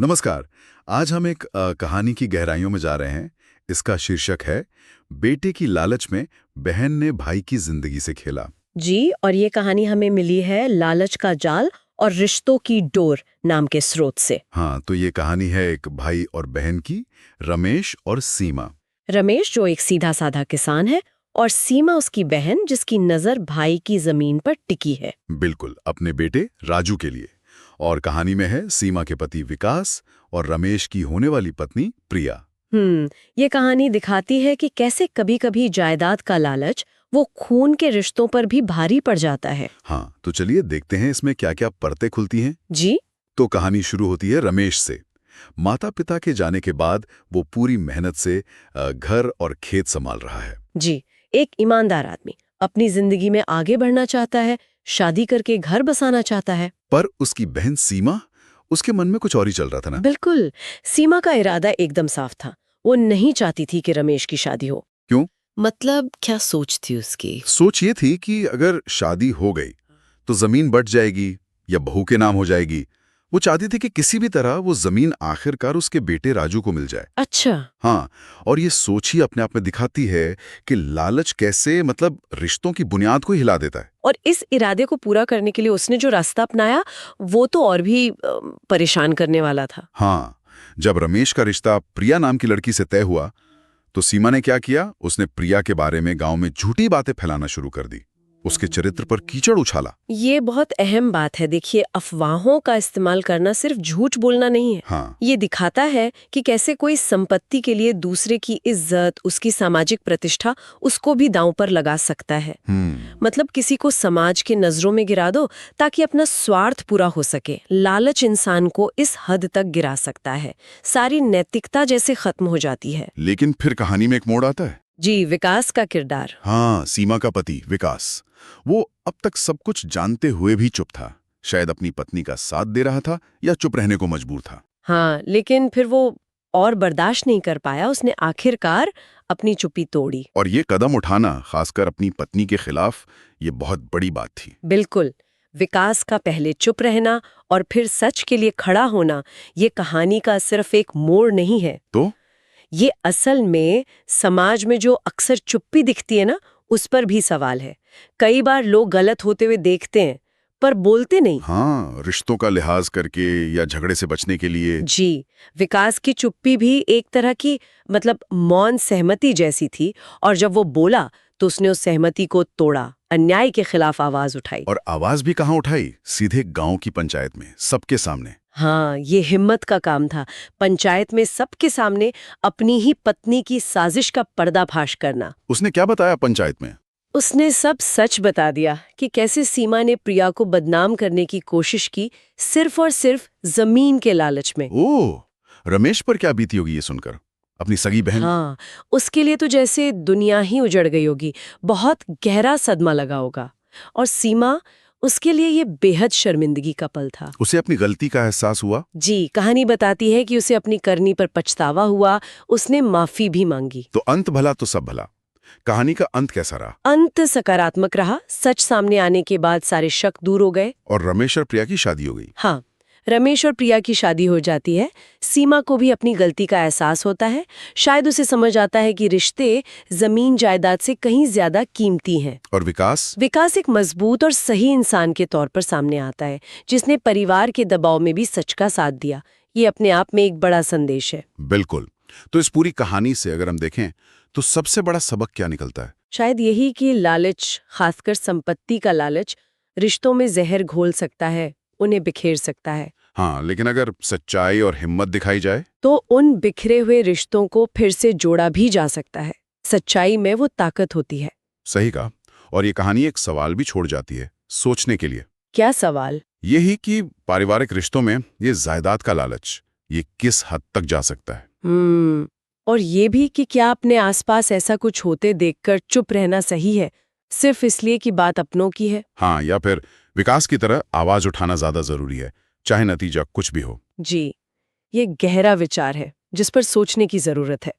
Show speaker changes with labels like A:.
A: नमस्कार। आज हम एक कहानी की गहराइयों में जा रहे हैं। इसका शीर्षक है बेटे की लालच में बहन ने भाई की जिंदगी से खेला।
B: जी, और ये कहानी हमें मिली है लालच का जाल और रिश्तों की डोर नाम के स्रोत से।
A: हाँ, तो ये कहानी है एक भाई और बहन की, रमेश और सीमा।
B: रमेश जो एक सीधा साधा किसान है और सीमा उसकी बहन जिसकी नजर भाई की जमीन पर टिकी है।
A: बिल्कुल, अपने बेटे राजू के लिए। और कहानी में है सीमा के पति विकास और रमेश की होने वाली पत्नी प्रिया।
B: ये कहानी दिखाती है कि कैसे कभी-कभी जायदाद का लालच वो खून के रिश्तों पर भी भारी पड़ जाता है।
A: हाँ, तो चलिए देखते हैं इसमें क्या क्या परतें खुलती हैं।
B: जी।
A: तो कहानी शुरू होती है रमेश से। माता पिता के जाने के बाद वो पूरी मेहनत से घर और खेत संभाल रहा है।
B: जी, एक ईमानदार आदमी अपनी जिंदगी में आगे बढ़ना चाहता है, शादी करके घर बसाना चाहता है।
A: पर उसकी बहन सीमा, उसके मन में कुछ और ही चल रहा था ना।
B: बिल्कुल, सीमा का इरादा एकदम साफ था। वो नहीं चाहती थी कि रमेश की शादी हो।
A: क्यों?
B: मतलब क्या सोच थी उसकी?
A: सोच ये थी कि अगर शादी हो गई तो जमीन बंट जाएगी या बहू के नाम हो जाएगी। वो चाहती थी कि किसी भी तरह वो जमीन आखिरकार उसके बेटे राजू को मिल जाए।
B: अच्छा।
A: हाँ, और ये सोच ही अपने आप में दिखाती है कि लालच कैसे रिश्तों की बुनियाद को हिला देता है।
B: और इस इरादे को पूरा करने के लिए उसने जो रास्ता अपनाया वो तो और भी परेशान करने वाला था।
A: हाँ, जब रमेश का रिश्ता प्रिया नाम की लड़की से तय हुआ तो सीमा ने क्या किया, उसने प्रिया के बारे में गांव में झूठी बातें फैलाना शुरू कर दी। उसके चरित्र पर कीचड़ उछाला।
B: ये बहुत अहम बात है। देखिए, अफवाहों का इस्तेमाल करना सिर्फ झूठ बोलना नहीं है।
A: हाँ,
B: ये दिखाता है कि कैसे कोई संपत्ति के लिए दूसरे की इज्जत, उसकी सामाजिक प्रतिष्ठा, उसको भी दांव पर लगा सकता है। मतलब किसी को समाज के नजरों में गिरा दो ताकि अपना स्वार्थ पूरा हो सके। लालच इंसान को इस हद तक गिरा सकता है, सारी नैतिकता जैसे खत्म हो जाती है।
A: लेकिन फिर कहानी में एक मोड़ आता है।
B: जी, विकास का किरदार।
A: हाँ, सीमा का पति विकास, वो अब तक सब कुछ जानते हुए भी चुप था। शायद अपनी पत्नी का साथ दे रहा था या चुप रहने को मजबूर था।
B: हाँ, लेकिन फिर वो और बर्दाश्त नहीं कर पाया। उसने आखिरकार अपनी चुप्पी तोड़ी।
A: और ये कदम उठाना, खासकर अपनी पत्नी के खिलाफ, ये बहुत बड़ी बात थी।
B: बिल्कुल। विकास का पहले चुप रहना और फिर सच के लिए खड़ा होना, ये कहानी का सिर्फ एक मोड़ नहीं है।
A: तो
B: ये असल में समाज में जो अक्सर चुप्पी दिखती है ना, उस पर भी सवाल है। कई बार लोग गलत होते हुए देखते हैं पर बोलते नहीं।
A: हाँ, रिश्तों का लिहाज करके या झगड़े से बचने के लिए।
B: जी, विकास की चुप्पी भी एक तरह की मौन सहमति जैसी थी, और जब वो बोला तो उसने उस सहमति को तोड़ा, अन्याय के खिलाफ आवाज उठाई।
A: और आवाज भी कहाँ उठाई? सीधे गांव की पंचायत में, सबके सामने।
B: हाँ, ये हिम्मत का काम था। पंचायत में सबके सामने अपनी ही पत्नी की साजिश का पर्दाफाश करना।
A: उसने क्या बताया पंचायत में?
B: उसने सब सच बता दिया कि कैसे सीमा ने प्रिया को बदनाम करने की कोशिश की, सिर्फ और सिर्फ जमीन के लालच में।
A: ओह, रमेश पर क्या बीती होगी ये सुनकर? अपनी सगी बहन।
B: हाँ, उसके लिए तो जैसे दुनिया ही उजड़ गई होगी, बहुत गहरा सदमा लगा होगा। और सीमा, उसके लिए ये बेहद शर्मिंदगी का पल था।
A: उसे अपनी गलती का एहसास हुआ।
B: जी, कहानी बताती है कि उसे अपनी करनी पर पछतावा हुआ, उसने माफी भी मांगी।
A: तो अंत भला तो सब भला। कहानी का अंत कैसा रहा?
B: अंत सकारात्मक रहा। सच सामने आने के बाद सारे शक दूर हो गए।
A: और रमेश और प्रिया की शादी हो गई।
B: हाँ, रमेश और प्रिया की शादी हो जाती है। सीमा को भी अपनी गलती का एहसास होता है। शायद उसे समझ आता है कि रिश्ते जमीन जायदाद से कहीं ज्यादा कीमती हैं।
A: और विकास?
B: विकास एक मजबूत और सही इंसान के तौर पर सामने आता है, जिसने परिवार के दबाव में भी सच का साथ दिया। ये अपने आप में एक बड़ा संदेश है।
A: बिल्कुल। तो इस पूरी कहानी से अगर हम देखें तो सबसे बड़ा सबक क्या निकलता है?
B: शायद यही कि लालच, खासकर संपत्ति का लालच, रिश्तों में जहर घोल सकता है, उन्हें बिखेर सकता है।
A: हाँ, लेकिन अगर सच्चाई और हिम्मत दिखाई जाए
B: तो उन बिखरे हुए रिश्तों को फिर से जोड़ा भी जा सकता है। सच्चाई में वो ताकत होती है।
A: सही कहा। और ये कहानी एक सवाल भी छोड़ जाती है सोचने के लिए।
B: क्या सवाल?
A: यही कि पारिवारिक रिश्तों में ये जायदाद का लालच, ये किस हद तक जा सकता है।
B: और ये भी कि क्या अपने आसपास ऐसा कुछ होते देखकर चुप रहना सही है, सिर्फ इसलिए कि बात अपनों की है?
A: हाँ, या फिर विकास की तरह आवाज उठाना ज्यादा जरूरी है, चाहे नतीजा कुछ भी हो।
B: जी, ये गहरा विचार है जिस पर सोचने की जरूरत है।